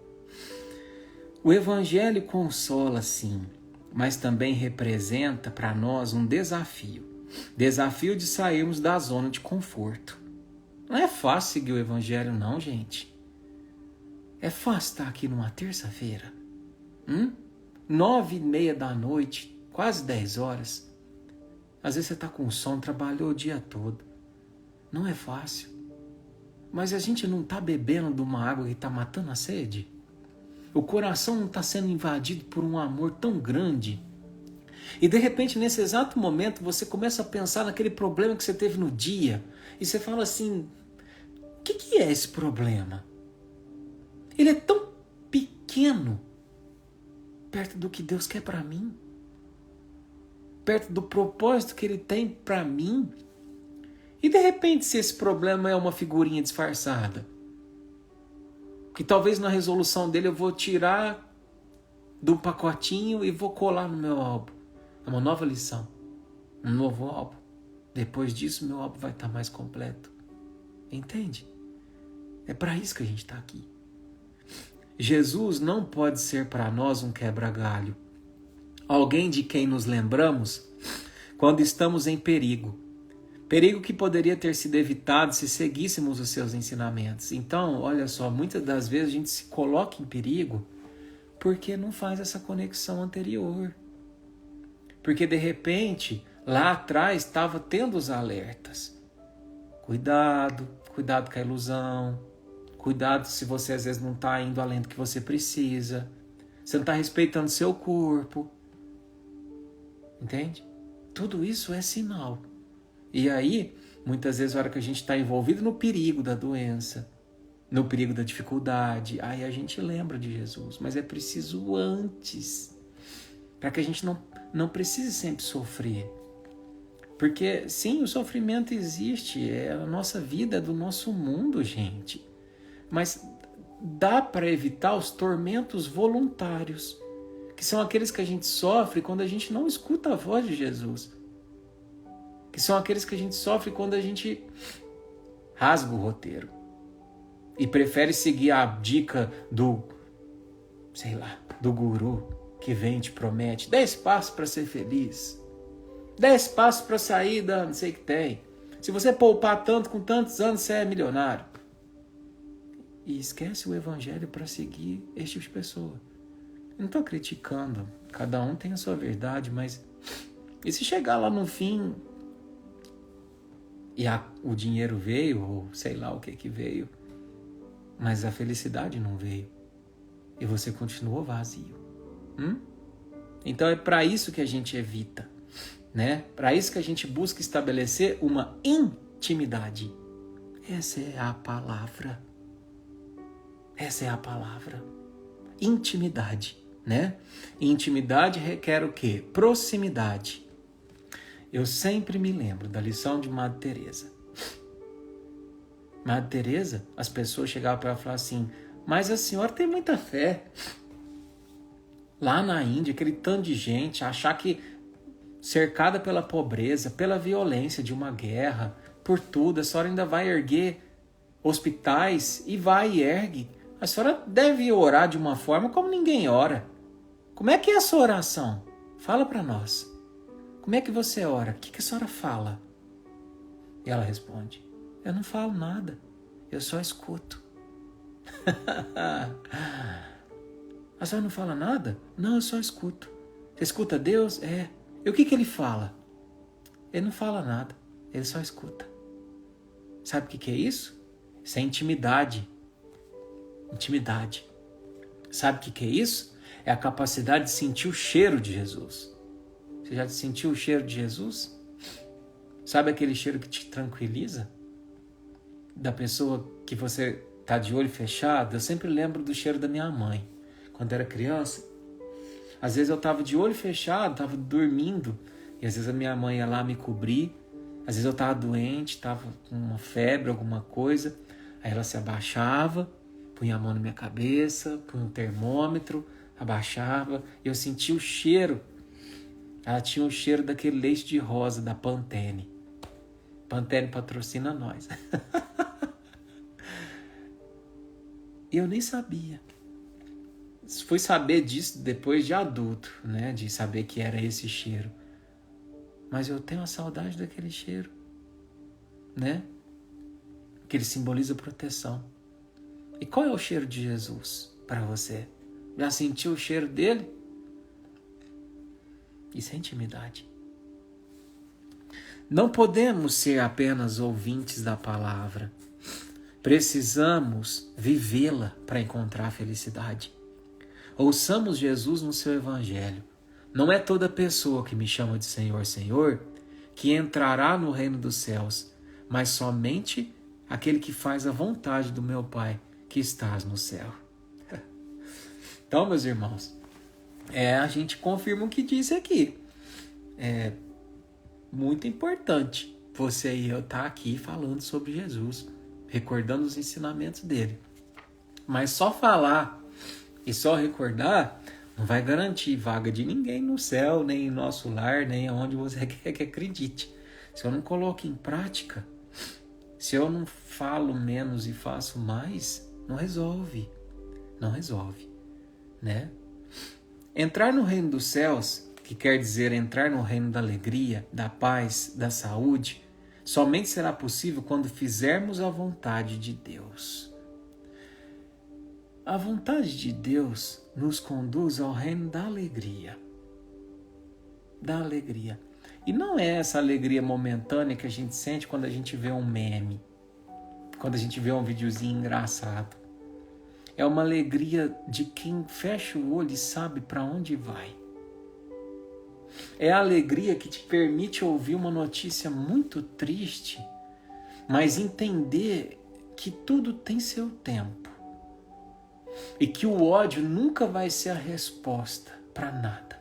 Speaker 1: O Evangelho consola, sim, mas também representa para nós um desafio. Desafio de sairmos da zona de conforto. Não é fácil seguir o Evangelho, não, gente. É fácil estar aqui numa terça-feira. 9:30 da noite, quase 10 horas. Às vezes você está com sono, trabalhou o dia todo. Não é fácil. Mas a gente não está bebendo de uma água que está matando a sede? O coração não está sendo invadido por um amor tão grande? E de repente, nesse exato momento, você começa a pensar naquele problema que você teve no dia. E você fala assim, o que é esse problema? Ele é tão pequeno perto do que Deus quer para mim. Perto do propósito que Ele tem para mim. E de repente, se esse problema é uma figurinha disfarçada, que talvez na resolução dele eu vou tirar do pacotinho e vou colar no meu álbum. É uma nova lição, um novo álbum. Depois disso, meu álbum vai estar mais completo. Entende? É para isso que a gente está aqui. Jesus não pode ser para nós um quebra-galho. Alguém de quem nos lembramos quando estamos em perigo. Perigo que poderia ter sido evitado se seguíssemos os seus ensinamentos. Então, olha só, muitas das vezes a gente se coloca em perigo porque não faz essa conexão anterior. Porque de repente, lá atrás estava tendo os alertas. Cuidado com a ilusão. Cuidado se você às vezes não está indo além do que você precisa. Você não está respeitando seu corpo. Entende? Tudo isso é sinal. E aí, muitas vezes, a hora que a gente está envolvido no perigo da doença, no perigo da dificuldade, aí a gente lembra de Jesus. Mas é preciso antes, para que a gente não precise sempre sofrer. Porque, sim, o sofrimento existe, é a nossa vida, é do nosso mundo, gente. Mas dá para evitar os tormentos voluntários, que são aqueles que a gente sofre quando a gente não escuta a voz de Jesus. Que são aqueles que a gente sofre quando a gente rasga o roteiro e prefere seguir a dica do guru que vem e te promete 10 passos para ser feliz, 10 passos para sair da não sei o que tem. Se você poupar tanto com tantos anos, você é milionário. E esquece o evangelho para seguir esse tipo de pessoa. Eu não estou criticando, cada um tem a sua verdade, mas e se chegar lá no fim e o dinheiro veio, ou sei lá o que veio, mas a felicidade não veio, e você continuou vazio? Então é para isso que a gente evita, né? Para isso que a gente busca estabelecer uma intimidade. Essa é a palavra. Essa é a palavra. Intimidade, né? Intimidade requer o quê? Proximidade. Eu sempre me lembro da lição de Madre Teresa. Madre Teresa, as pessoas chegavam para ela e falavam assim, mas a senhora tem muita fé. Lá na Índia, aquele tanto de gente, achar que cercada pela pobreza, pela violência de uma guerra, por tudo, a senhora ainda vai erguer hospitais e vai e ergue. A senhora deve orar de uma forma como ninguém ora. Como é que é a sua oração? Fala para nós. Como é que você ora? O que a senhora fala? E ela responde, eu não falo nada, eu só escuto. A senhora não fala nada? Não, eu só escuto. Você escuta Deus? É. E o que ele fala? Ele não fala nada, ele só escuta. Sabe o que é isso? Isso é intimidade. Intimidade. Sabe o que é isso? É a capacidade de sentir o cheiro de Jesus. Você já sentiu o cheiro de Jesus? Sabe aquele cheiro que te tranquiliza? Da pessoa que você está de olho fechado? Eu sempre lembro do cheiro da minha mãe. Quando era criança, às vezes eu estava de olho fechado, estava dormindo, e às vezes a minha mãe ia lá me cobrir. Às vezes eu estava doente, estava com uma febre, alguma coisa. Aí ela se abaixava, punha a mão na minha cabeça, punha um termômetro, abaixava, e eu sentia o cheiro. Ela tinha o cheiro daquele leite de rosa da Pantene. Pantene patrocina nós. E eu nem sabia. Fui saber disso depois de adulto, né? De saber que era esse cheiro. Mas eu tenho a saudade daquele cheiro, né? Que ele simboliza proteção. E qual é o cheiro de Jesus para você? Já sentiu o cheiro dele? Isso é intimidade. Não podemos ser apenas ouvintes da palavra. Precisamos vivê-la para encontrar a felicidade. Ouçamos Jesus no seu evangelho. Não é toda pessoa que me chama de Senhor, Senhor, que entrará no reino dos céus, mas somente aquele que faz a vontade do meu Pai que estás no céu. Então, meus irmãos, a gente confirma o que disse aqui. É muito importante você e eu estar aqui falando sobre Jesus, recordando os ensinamentos dele. Mas só falar e só recordar não vai garantir vaga de ninguém no céu, nem em nosso lar, nem aonde você quer que acredite. Se eu não coloco em prática, se eu não falo menos e faço mais, não resolve. Não resolve, né? Entrar no reino dos céus, que quer dizer entrar no reino da alegria, da paz, da saúde, somente será possível quando fizermos a vontade de Deus. A vontade de Deus nos conduz ao reino da alegria. Da alegria. E não é essa alegria momentânea que a gente sente quando a gente vê um meme, quando a gente vê um videozinho engraçado. É uma alegria de quem fecha o olho e sabe para onde vai. É a alegria que te permite ouvir uma notícia muito triste, mas entender que tudo tem seu tempo. E que o ódio nunca vai ser a resposta para nada.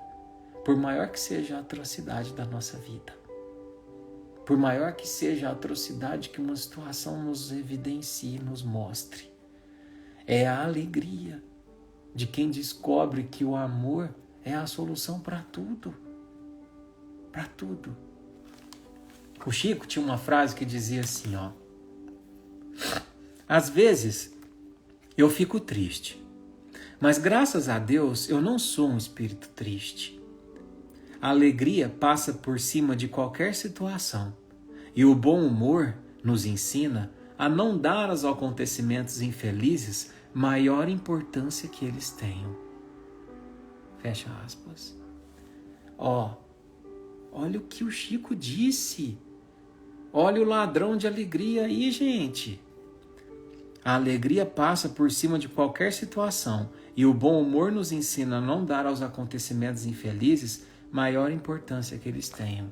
Speaker 1: Por maior que seja a atrocidade da nossa vida. Por maior que seja a atrocidade que uma situação nos evidencie, nos mostre. É a alegria de quem descobre que o amor é a solução para tudo. Para tudo. O Chico tinha uma frase que dizia assim, ó. Às vezes eu fico triste, mas graças a Deus eu não sou um espírito triste. A alegria passa por cima de qualquer situação e o bom humor nos ensina a não dar aos acontecimentos infelizes maior importância que eles tenham. Fecha aspas. Olha o que o Chico disse. Olha o ladrão de alegria aí, gente. A alegria passa por cima de qualquer situação e o bom humor nos ensina a não dar aos acontecimentos infelizes maior importância que eles tenham.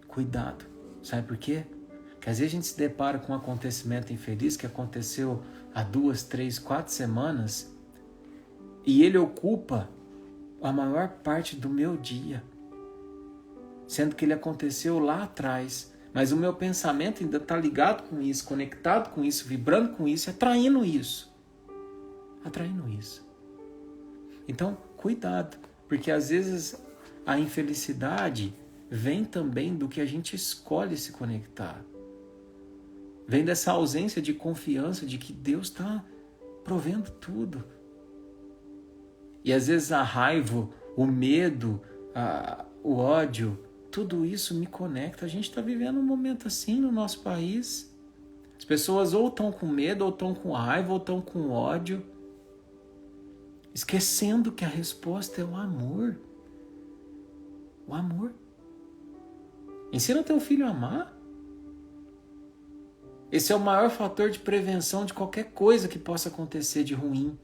Speaker 1: Cuidado. Sabe por quê? Porque às vezes a gente se depara com um acontecimento infeliz que aconteceu há 2, 3, 4 semanas e ele ocupa a maior parte do meu dia, sendo que ele aconteceu lá atrás. Mas o meu pensamento ainda está ligado com isso, conectado com isso, vibrando com isso, atraindo isso. Atraindo isso. Então, cuidado, porque às vezes a infelicidade vem também do que a gente escolhe se conectar. Vem dessa ausência de confiança de que Deus está provendo tudo. E às vezes a raiva, o medo, o ódio, tudo isso me conecta. A gente está vivendo um momento assim no nosso país. As pessoas ou estão com medo, ou estão com raiva, ou estão com ódio. Esquecendo que a resposta é o amor. O amor. Ensina teu filho a amar. Esse é o maior fator de prevenção de qualquer coisa que possa acontecer de ruim.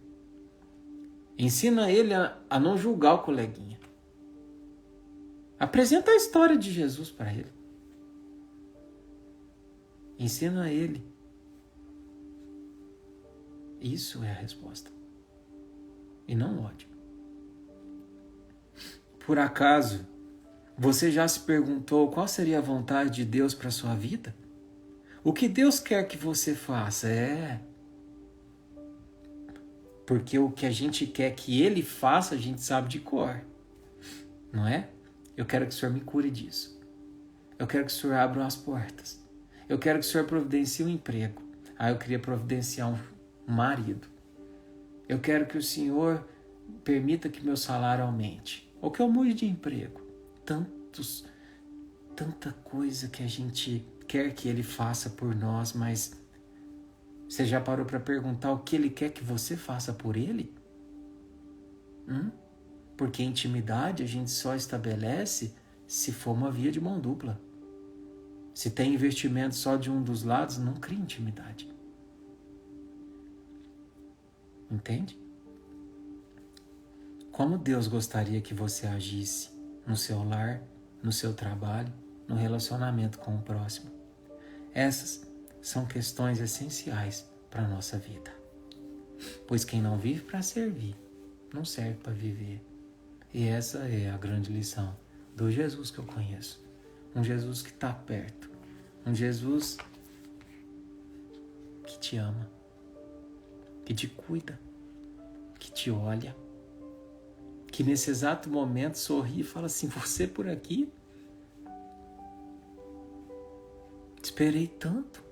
Speaker 1: Ensina ele a não julgar o coleguinha. Apresenta a história de Jesus para ele. Ensina ele. Isso é a resposta. E não ódio. Por acaso, você já se perguntou qual seria a vontade de Deus para a sua vida? O que Deus quer que você faça porque o que a gente quer que Ele faça, a gente sabe de cor. Não é? Eu quero que o Senhor me cure disso. Eu quero que o Senhor abra as portas. Eu quero que o Senhor providencie um emprego. Eu queria providenciar um marido. Eu quero que o Senhor permita que meu salário aumente. Ou que eu mude de emprego. Tanta coisa que a gente quer que Ele faça por nós, mas você já parou para perguntar o que Ele quer que você faça por Ele? Porque intimidade a gente só estabelece se for uma via de mão dupla. Se tem investimento só de um dos lados, não cria intimidade. Entende? Como Deus gostaria que você agisse no seu lar, no seu trabalho, no relacionamento com o próximo? Essas são questões essenciais para a nossa vida. Pois quem não vive para servir, não serve para viver. E essa é a grande lição do Jesus que eu conheço. Um Jesus que está perto. Um Jesus que te ama, que te cuida, que te olha, que nesse exato momento sorri e fala assim: você por aqui? Esperei tanto.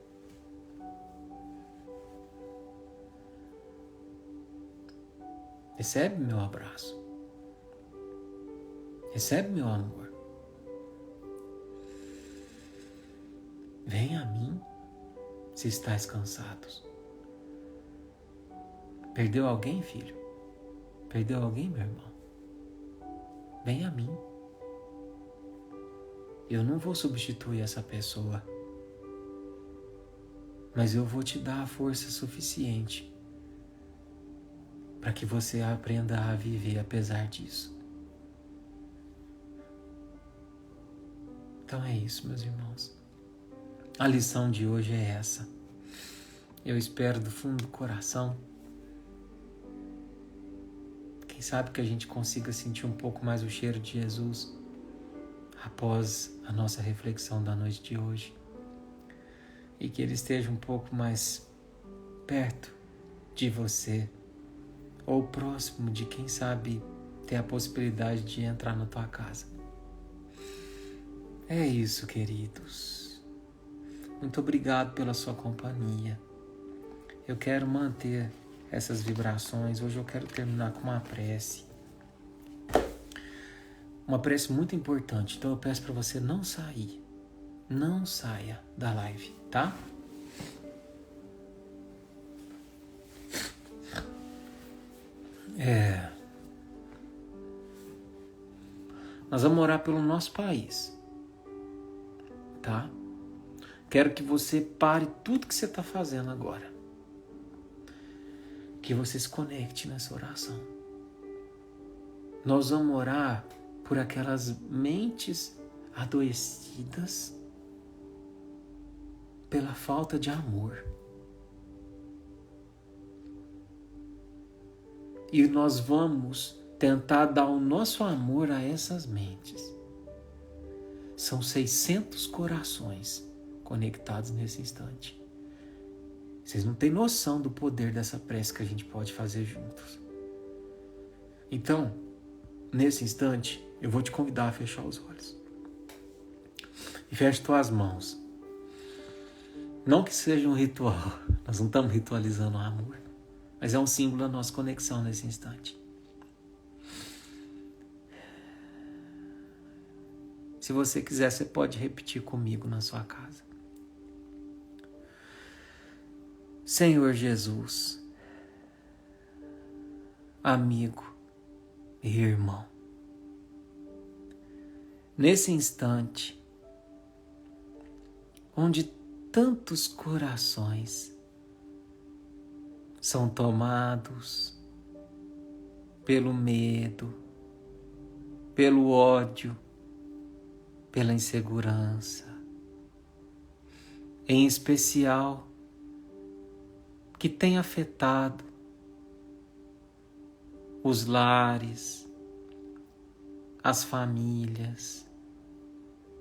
Speaker 1: Recebe meu abraço. Recebe meu amor. Venha a mim se estáis cansados. Perdeu alguém, filho? Perdeu alguém, meu irmão? Venha a mim. Eu não vou substituir essa pessoa, mas eu vou te dar a força suficiente para que você aprenda a viver apesar disso. Então é isso, meus irmãos. A lição de hoje é essa. Eu espero do fundo do coração, quem sabe que a gente consiga sentir um pouco mais o cheiro de Jesus após a nossa reflexão da noite de hoje. E que Ele esteja um pouco mais perto de você, ou próximo de quem sabe ter a possibilidade de entrar na tua casa. É isso, queridos. Muito obrigado pela sua companhia. Eu quero manter essas vibrações. Hoje eu quero terminar com uma prece. Uma prece muito importante. Então eu peço para você não sair. Não saia da live, tá? Nós vamos orar pelo nosso país, tá? Quero que você pare tudo que você está fazendo agora. Que você se conecte nessa oração. Nós vamos orar por aquelas mentes adoecidas pela falta de amor. E nós vamos tentar dar o nosso amor a essas mentes. São 600 corações conectados nesse instante. Vocês não têm noção do poder dessa prece que a gente pode fazer juntos. Então, nesse instante, eu vou te convidar a fechar os olhos. E feche tuas mãos. Não que seja um ritual, nós não estamos ritualizando o amor, mas é um símbolo da nossa conexão nesse instante. Se você quiser, você pode repetir comigo na sua casa. Senhor Jesus, amigo e irmão, nesse instante, onde tantos corações são tomados pelo medo, pelo ódio, pela insegurança, em especial, que tem afetado os lares, as famílias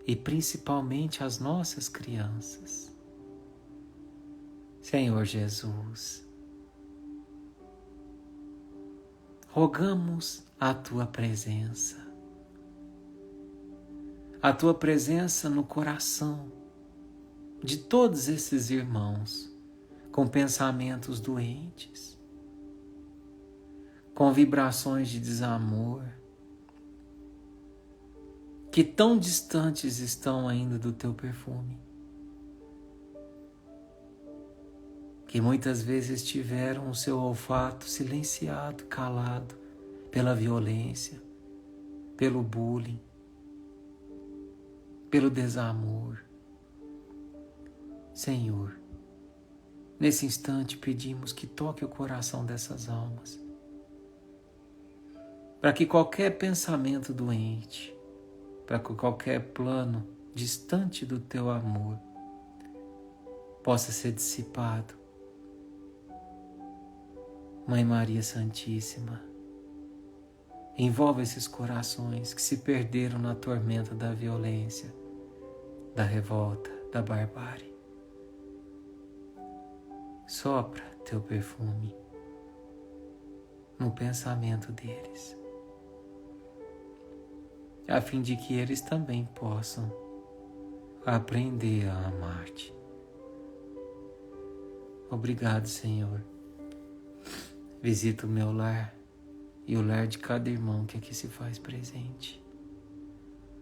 Speaker 1: e principalmente as nossas crianças. Senhor Jesus, rogamos a Tua presença no coração de todos esses irmãos com pensamentos doentes, com vibrações de desamor, que tão distantes estão ainda do Teu perfume, que muitas vezes tiveram o seu olfato silenciado, calado pela violência, pelo bullying, pelo desamor. Senhor, nesse instante pedimos que toque o coração dessas almas, para que qualquer pensamento doente, para que qualquer plano distante do teu amor possa ser dissipado. Mãe Maria Santíssima, envolve esses corações que se perderam na tormenta da violência, da revolta, da barbárie. Sopra teu perfume no pensamento deles, a fim de que eles também possam aprender a amar-te. Obrigado, Senhor. Visita o meu lar e o lar de cada irmão que aqui se faz presente,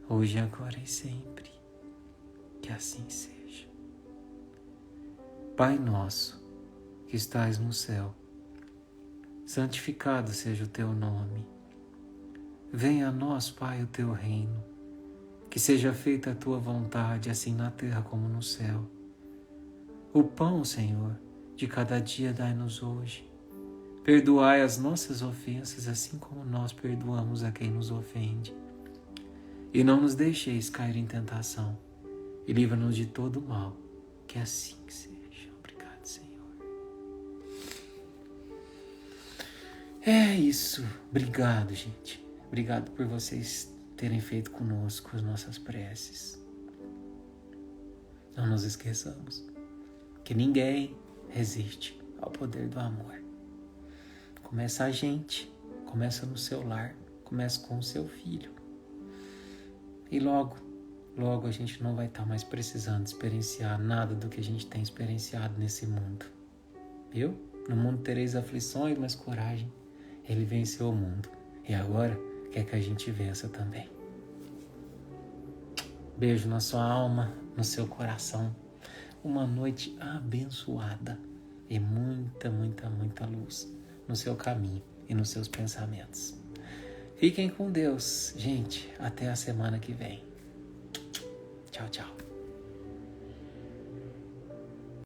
Speaker 1: hoje, agora e sempre. Que assim seja. Pai nosso, que estais no céu, santificado seja o teu nome. Venha a nós, Pai, o teu reino. Que seja feita a tua vontade, assim na terra como no céu. O pão, Senhor, de cada dia dai-nos hoje. Perdoai as nossas ofensas, assim como nós perdoamos a quem nos ofende. E não nos deixeis cair em tentação, e livra-nos de todo mal. Que assim seja. Obrigado, Senhor. É isso. Obrigado, gente. Obrigado por vocês terem feito conosco as nossas preces. Não nos esqueçamos que ninguém resiste ao poder do amor. Começa a gente, começa no seu lar, começa com o seu filho. E logo a gente não vai estar mais precisando experienciar nada do que a gente tem experienciado nesse mundo. Viu? No mundo tereis aflições, mas coragem. Ele venceu o mundo. E agora quer que a gente vença também. Beijo na sua alma, no seu coração. Uma noite abençoada e muita luz no seu caminho e nos seus pensamentos. Fiquem com Deus, gente. Até a semana que vem. Tchau, tchau.